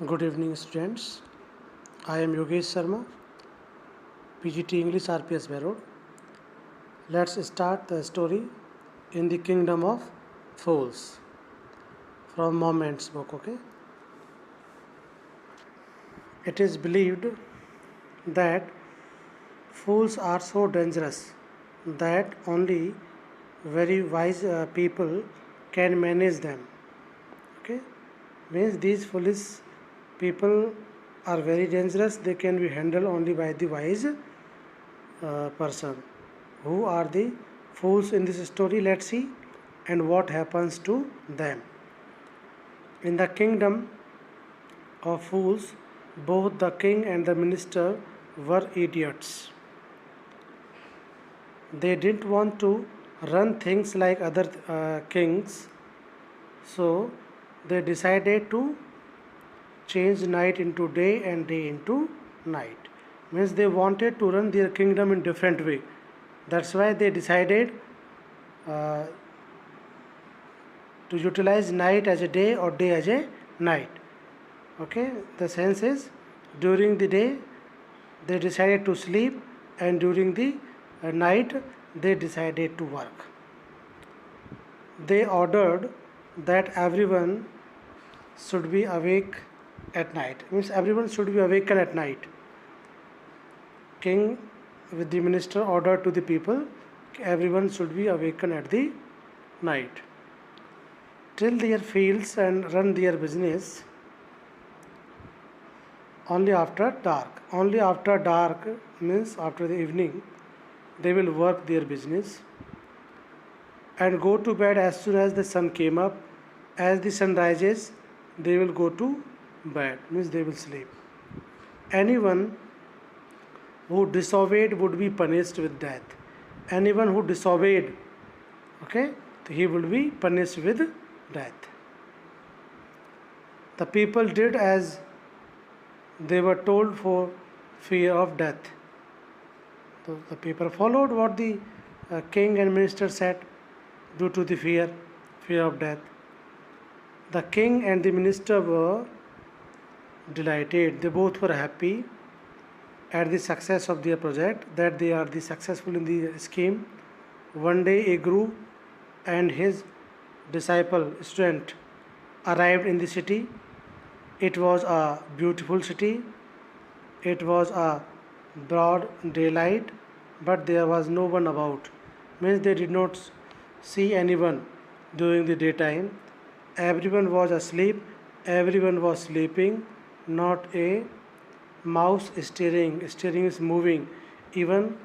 Good evening, students. I am Yogesh Sharma, PGT English RPS Road. Let's start the story in the Kingdom of Fools from Moment's book. Okay. It is believed that fools are so dangerous that only very wise people can manage them. Okay. Means these foolish people are very dangerous. They can be handled only by the wise person. Who are the fools in this story? Let's see and what happens to them. In the kingdom of fools, both the king and the minister were idiots. They didn't want to run things like other kings, so they decided to change night into day and day into night. Means they wanted to run their kingdom in different way. That's why they decided uh, to utilize night as a day or day as a night. Okay, the sense is during the day they decided to sleep, and during the night they decided to work. They ordered that everyone should be awake at night. Means everyone should be awakened at night. King with the minister ordered to the people, everyone should be awakened at the night. Till their fields and run their business only after dark. Only after dark means after the evening they will work their business and go to bed as soon as the sun came up. As the sun rises, they will go to bed, means they will sleep. Anyone who disobeyed would be punished with death. Anyone who disobeyed, okay, he will be punished with death. The people did as they were told for fear of death. So the people followed what the king and minister said due to the fear of death. The king and the minister were delighted. They both were happy at the success of their project, that they are the successful in the scheme. One day a guru and his disciple student arrived in the city. It was a beautiful city. It was a broad daylight, but there was no one about. Means they did not see anyone during the daytime. Everyone was asleep. Everyone was sleeping. Not a mouse stirring. Stirring is moving. Even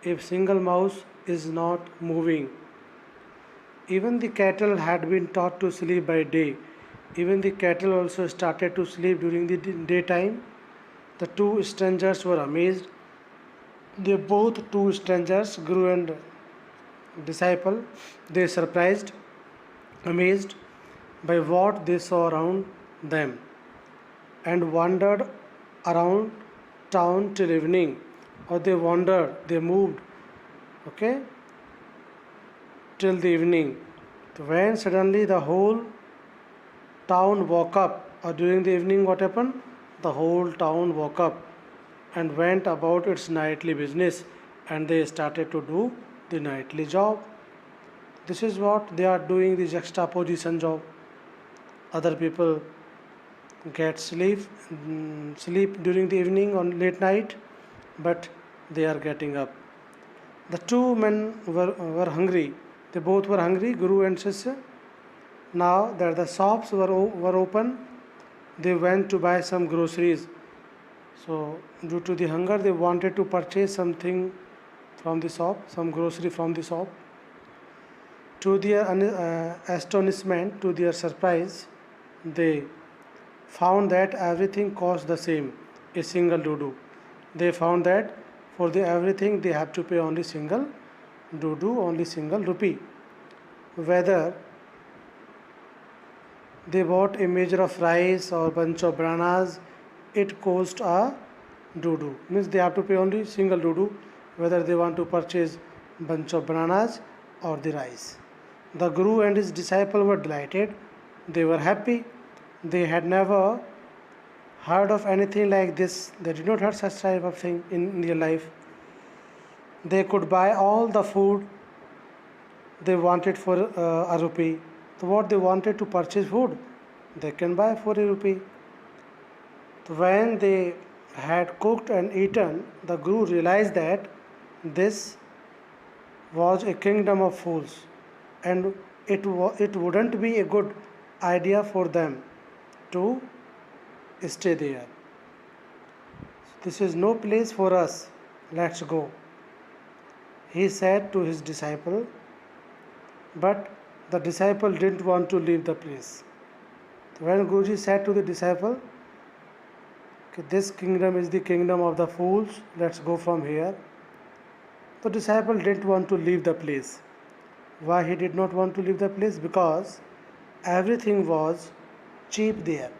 if single mouse is not moving. Even the cattle had been taught to sleep by day. Even the cattle also started to sleep during the daytime. The two strangers were amazed. They both two strangers, guru and disciple, they surprised, amazed by what they saw around them, and wandered around town till evening. Or they wandered, they moved, okay, till the evening. So when suddenly the whole town woke up, or during the evening, what happened? The whole town woke up and went about its nightly business, and they started to do the nightly job. This is what they are doing, the juxtaposition job. Other people get sleep during the evening on late night, but they are getting up. The two men were hungry. They both were hungry, Guru and Shishya. Now that the shops were open, they went to buy some groceries. So due to the hunger, they wanted to purchase something from the shop, some grocery from the shop. To their astonishment, to their surprise, they found that everything cost the same, a single doodoo. They found that for the everything they have to pay only single doodoo, only single rupee. Whether they bought a measure of rice or bunch of bananas, it cost a doodoo. Means they have to pay only single doodoo, whether they want to purchase bunch of bananas or the rice. The guru and his disciple were delighted. They were happy. They had never heard of anything like this. They did not heard such type of thing in their life. They could buy all the food they wanted for a rupee. So what they wanted to purchase food, they can buy for a rupee. So when they had cooked and eaten, the Guru realized that this was a kingdom of fools, and it wouldn't be a good idea for them to stay there. This is no place for us. Let's go, he said to his disciple, but the disciple didn't want to leave the place. When Guruji said to the disciple, this kingdom is the kingdom of the fools, let's go from here, the disciple didn't want to leave the place. Why he did not want to leave the place? Because everything was cheap there,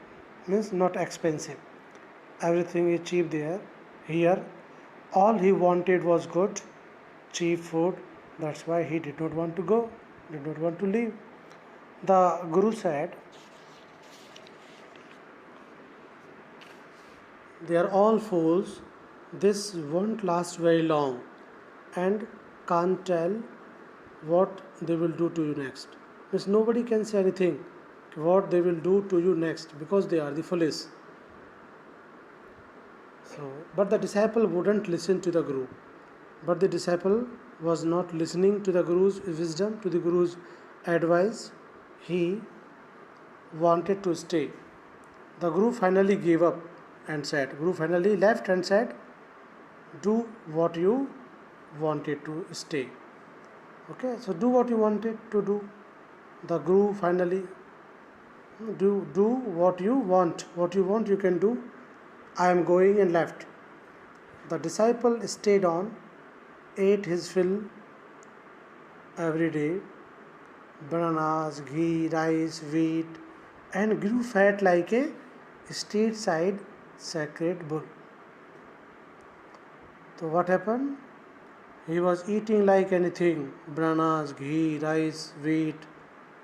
means not expensive. Everything is cheap there. Here, all he wanted was good, cheap food. That's why he did not want to go, did not want to leave. The Guru said, they are all fools. This won't last very long, and can't tell what they will do to you next. Means nobody can say anything what they will do to you next, because they are the foolish. So, but the disciple wouldn't listen to the Guru. But the disciple was not listening to the Guru's wisdom, to the Guru's advice. He wanted to stay. The Guru finally gave up and said, Guru finally left and said, do what you wanted to stay. Okay, so do what you wanted to do. The Guru finally do what you want. What you want you can do. I am going, and left. The disciple stayed on, ate his fill every day, bananas, ghee, rice, wheat, and grew fat like a street side sacred bull. So what happened? He was eating like anything, bananas, ghee, rice, wheat,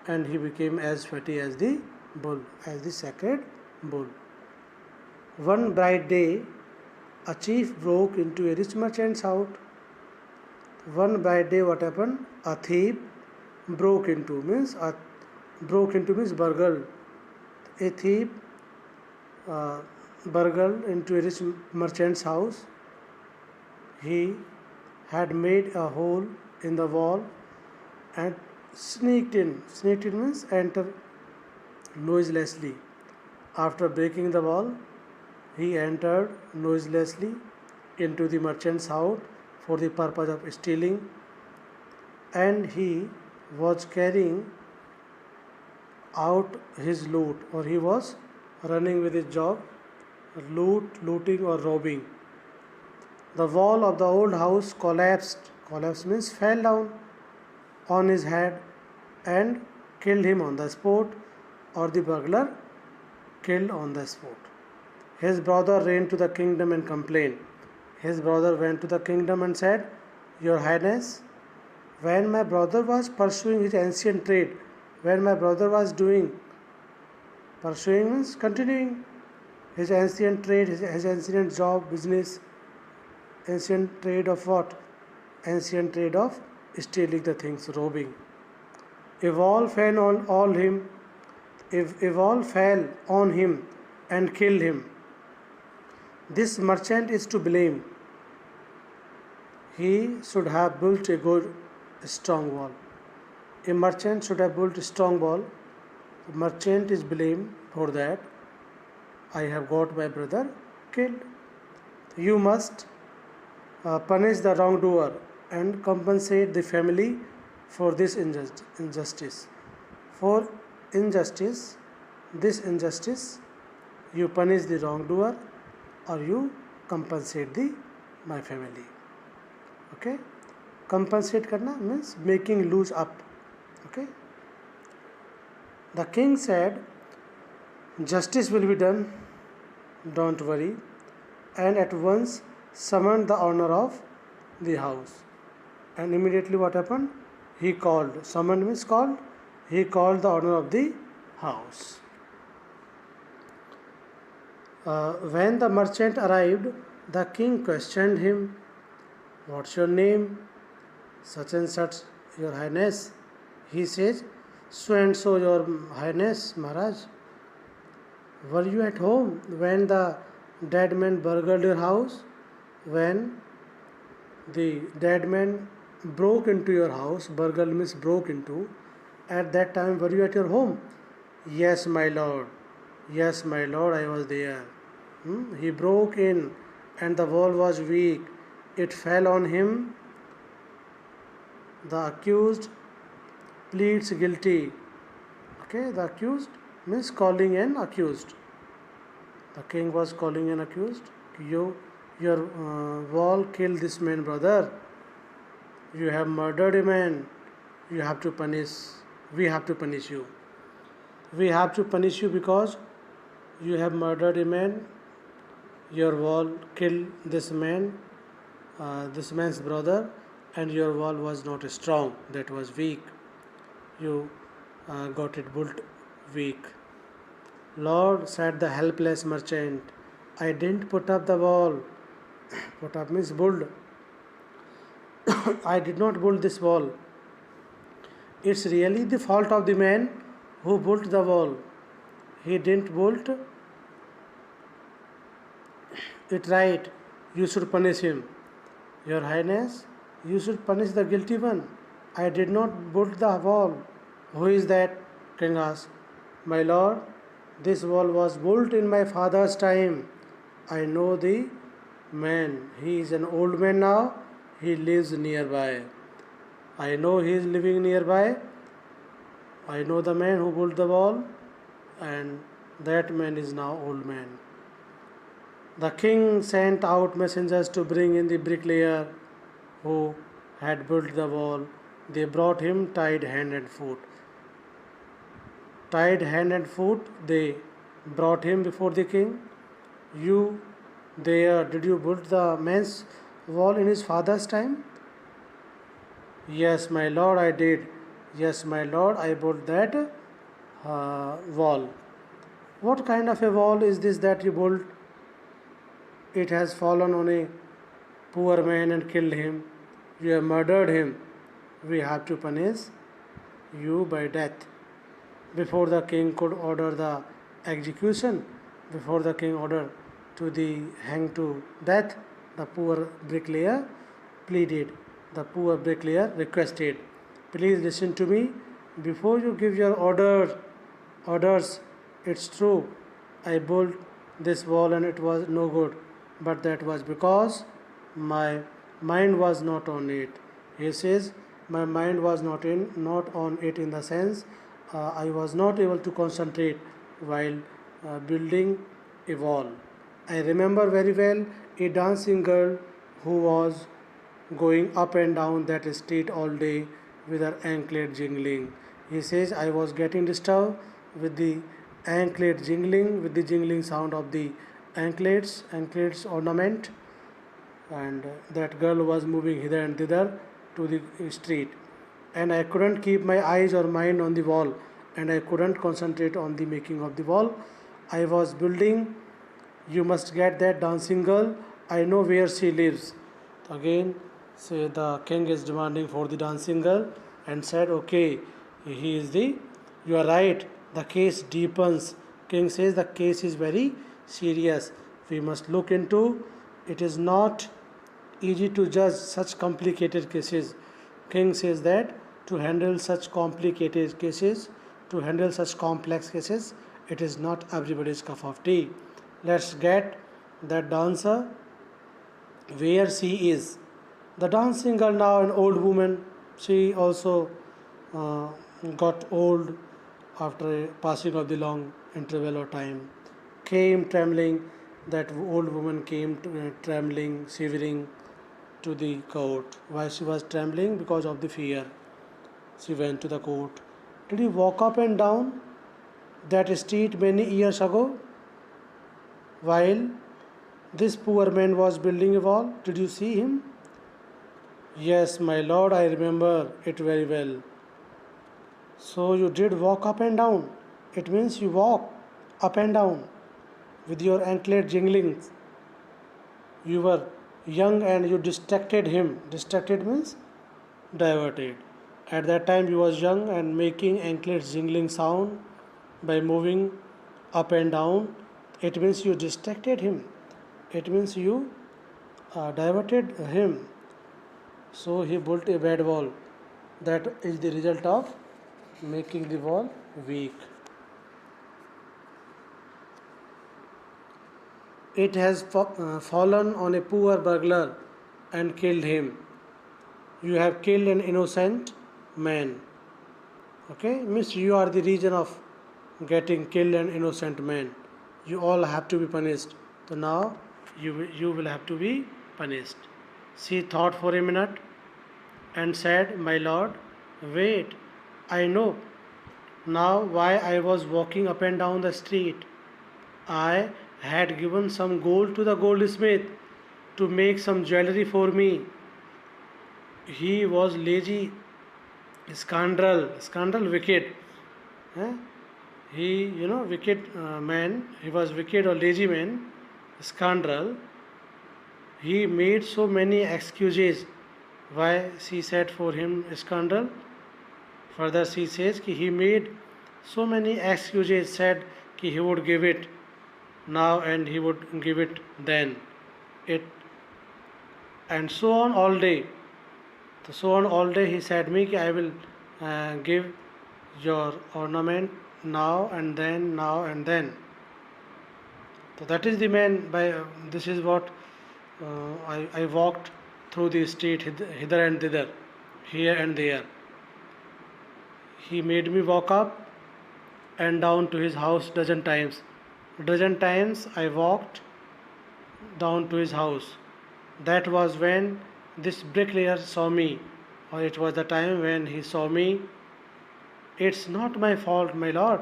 and he became as fatty as the bull, as the sacred bull. One bright day, a chief broke into a rich merchant's house. One bright day, what happened? A thief broke into means burgled. A thief burgled into a rich merchant's house. He had made a hole in the wall and sneaked in. Sneaked in means enter noiselessly. After breaking the wall, he entered noiselessly into the merchant's house for the purpose of stealing, and he was carrying out his loot, or he was running with his job, looting or robbing. The wall of the old house collapsed. Collapse means fell down on his head and killed him on the spot, or the burglar killed on the spot. His brother ran to the kingdom and complained. His brother went to the kingdom and said, Your Highness, when my brother was pursuing his ancient trade, when my brother was pursuing means continuing his ancient trade, his ancient job, business, ancient trade of what? Ancient trade of stealing the things, robbing. If all fell on him and killed him, this merchant is to blame. He should have built a good strong wall. A merchant should have built a strong wall. The merchant is blamed for that. I have got my brother killed. You must punish the wrongdoer and compensate the family for this injustice. For this injustice, you punish the wrongdoer or you compensate my family. Okay, compensate karna means making lose up. Okay, the king said, justice will be done, don't worry, and at once summoned the owner of the house. And immediately what happened? He called. Summoned means called. He called the owner of the house. When the merchant arrived, the king questioned him, "What's your name?" "Such and such, your highness." He says, "So and so, your highness, Maharaj." "Were you at home when the dead man burgled your house?" "When the dead man broke into your house," burgle means broke into, "at that time were you at your home?" "Yes, my lord. Yes, my lord, I was there." He broke in and the wall was weak. It fell on him. The accused pleads guilty. Okay, the accused means calling an accused. The king was calling an accused. Your wall killed this man, brother. You have murdered a man. You have to punish. We have to punish you. We have to punish you because you have murdered a man. Your wall killed this man's brother, and your wall was not strong. That was weak. You got it built weak. "Lord," said the helpless merchant, "I didn't put up the wall." Put up means build. "I did not build this wall. It's really the fault of the man who built the wall. He didn't build it right. You should punish him." "Your highness, you should punish the guilty one. I did not build the wall." "Who is that?" king asked. "My lord, this wall was built in my father's time. I know the man. He is an old man now. He lives nearby." "I know he is living nearby. I know the man who built the wall, and that man is now old man." The king sent out messengers to bring in the bricklayer who had built the wall. They brought him tied hand and foot. Tied hand and foot, they brought him before the king. "You there, did you build the man's wall in his father's time?" "Yes, my lord, I did." "Yes, my lord, I built that wall." "What kind of a wall is this that you built?" "It has fallen on a poor man and killed him. You have murdered him. We have to punish you by death." Before the king could order the execution, before the king ordered to the hanged to death, the poor bricklayer pleaded. The poor bricklayer requested, "Please listen to me. Before you give your orders, it's true. I built this wall and it was no good, but that was because my mind was not on it." He says, "My mind was not on it in the sense I was not able to concentrate while building a wall." I remember very well a dancing girl who was going up and down that street all day with her anklet jingling. He says, "I was getting disturbed with the anklet jingling, with the jingling sound of the anklets ornament, and that girl was moving hither and thither to the street, and I couldn't keep my eyes or mind on the wall, and I couldn't concentrate on the making of the wall. I was building. You must get that dancing girl. I know where she lives." Again, say the king is demanding for the dancing girl, and said, "Okay, he is the. You are right. The case deepens." King says the case is very serious. We must look into. It is not easy to judge such complicated cases. King says that to handle such complicated cases, to handle such complex cases, it is not everybody's cup of tea. Let's get that dancer where she is. The dancing girl, now an old woman, she also uh, got old after a passing of the long interval of time, came trembling. That old woman came trembling, shivering to the court. Why she was trembling? Because of the fear. She went to the court. "Did you walk up and down that street many years ago while this poor man was building a wall? Did you see him?" "Yes, my lord, I remember it very well." "So you did walk up and down. It means you walk up and down." with your anklet jingling. You were young and you distracted him. Distracted means diverted. At that time, he was young and making anklets jingling sound by moving up and down. It means you distracted him. It means you diverted him. So he built a bad wall. That is the result of making the wall weak. It has fallen on a poor burglar and killed him. You have killed an innocent man. Okay, means you are the reason of getting killed an innocent man. You all have to be punished. So now you will have to be punished. She thought for a minute and said, "My lord, wait, I know now why I was walking up and down the street. I had given some gold to the goldsmith to make some jewelry for me. He was lazy, scoundrel, wicked. Eh? Wicked man. He was wicked or lazy man, scoundrel. He made so many excuses why she said for him scoundrel. Further, she says that he made so many excuses, said that he would give it now and he would give it then. It and so on all day. So on all day he said me that I will give your ornament now and then, now and then. So that is the man. This is what I walked through the street hither and thither, here and there. He made me walk up and down to his house dozen times. Dozen times I walked down to his house. That was when this bricklayer saw me, or it was the time when he saw me. It's not my fault, my lord.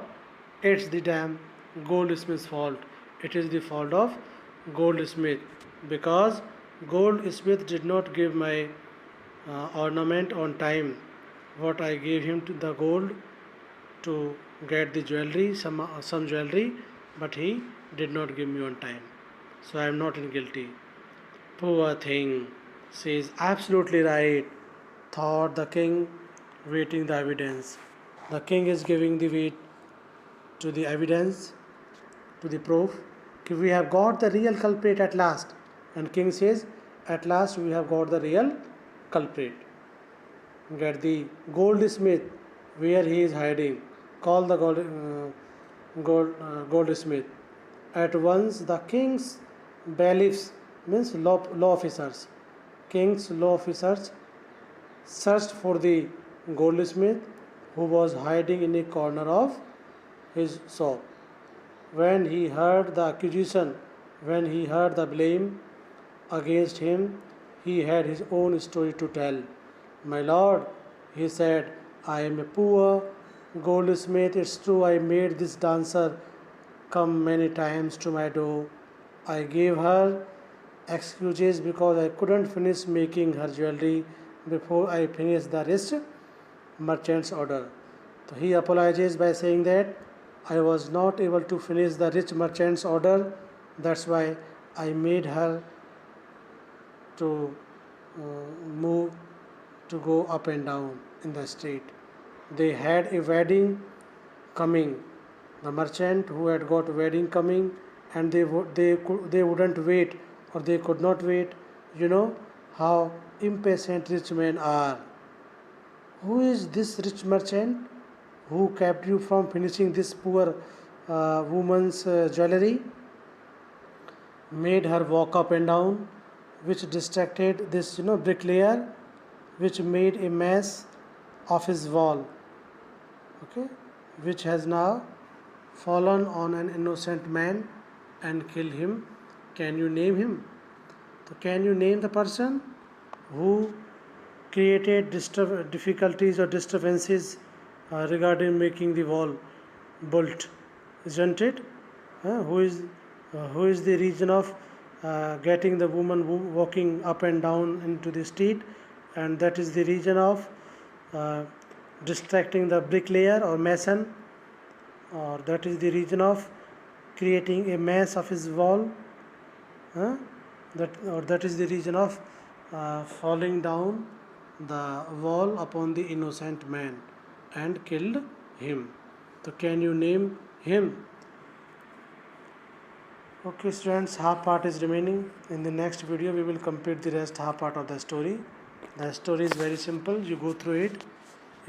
It's the damn goldsmith's fault. It is the fault of goldsmith, because goldsmith did not give my ornament on time. What I gave him to the gold to get the jewelry, some jewelry, but he did not give me on time. So I am not guilty. Poor thing. She is absolutely right, thought the king, waiting the evidence. The king is giving the weight to the evidence, to the proof. We have got the real culprit at last. And king says, at last we have got the real culprit. Get the goldsmith where he is hiding. Call the goldsmith. At once the king's bailiffs, means law officers, king's law officers searched for the goldsmith who was hiding in a corner of his shop. When he heard the accusation, when he heard the blame against him, he had his own story to tell. My lord, he said, I am a poor goldsmith. It's true, I made this dancer come many times to my door. I gave her excuses because I couldn't finish making her jewelry before I finished the rich merchant's order. So he apologizes by saying that I was not able to finish the rich merchant's order. That's why I made her to move, to go up and down in the street. They had a wedding coming. The merchant who had got a wedding coming, and they wouldn't wait, or they could not wait. You know how impatient rich men are. Who is this rich merchant who kept you from finishing this poor woman's jewelry? Made her walk up and down, which distracted this bricklayer, which made a mess of his wall, okay, which has now fallen on an innocent man and killed him. Can you name him? So can you name the person who created difficulties or disturbances regarding making the wall built? Isn't it? Who is the reason of getting the woman walking up and down into the street, and that is the reason of distracting the bricklayer or mason, or that is the reason of creating a mess of his wall. Huh? That is the reason of falling down the wall upon the innocent man and killed him. So can you name him? Okay students, half part is remaining. In the next video we will complete the rest half part of the story. The story is very simple, you go through it.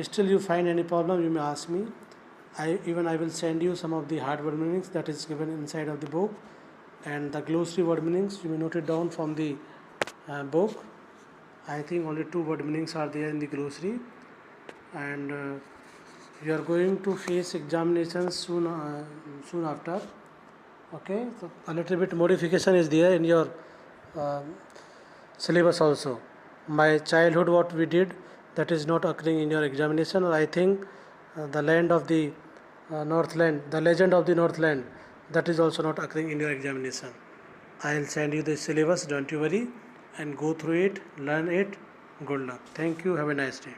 Still you find any problem, you may ask me. I will send you some of the hard word meanings that is given inside of the book, and the glossary word meanings you may note it down from the book. I think only 2 word meanings are there in the glossary, and you are going to face examinations soon after. Okay, so a little bit modification is there in your syllabus also. My childhood, what we did, that is not occurring in your examination. Or I think the land of the Northland, the legend of the Northland, that is also not occurring in your examination. I will send you the syllabus, don't you worry, and go through it, learn it. Good luck. Thank you. Have a nice day.